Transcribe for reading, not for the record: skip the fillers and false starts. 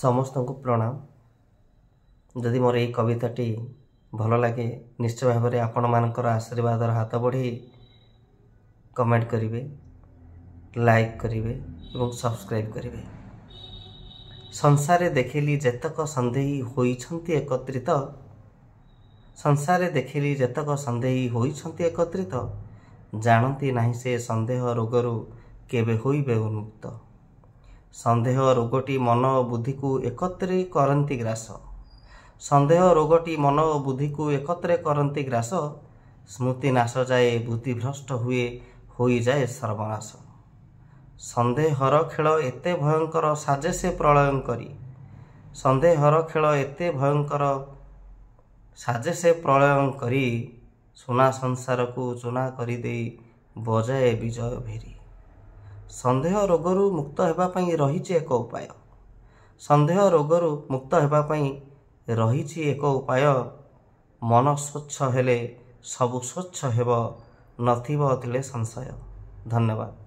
समस्त को प्रणाम। जदि मोर यही कविताटी भल लगे निश्चय भाव में आपण मानकर आशीर्वाद हाथ बढ़ी कमेंट करेंगे, लाइक करेंगे और सब्सक्राइब करेंगे। संसारे देखिली जेतक सन्देही होइछन्ति एकत्रित, संसारे देखिली जेतक सन्देही होइछन्ति एकत्रित, जानती नहीं से संदेह रोगरू केबे होइबे उन्मुक्त। संदेह रोगटी मन और बुद्धि को एकत्रे करन्ति ग्रास, संदेह रोगटी मन और बुद्धि को एकत्रे करन्ति ग्रास। स्मृति नाश जाए बुद्धि भ्रष्ट हुए होई जाए सर्वनाश। संदेहर खेल एते भयंकर साजे से प्रलयंकरी, संदेहर खेल एते भयंकर साजे से प्रलयंकरी। सुना संसार को चुना करी दे बजाए विजय भेरी। संदेह रोगरू मुक्त होगापी रही एक उपाय, संदेह रोगरू मुक्त होगापी रही एक उपाय। मन स्वच्छ हेले सबु स्वच्छ हेब, नथिब अतिले संशय। धन्यवाद।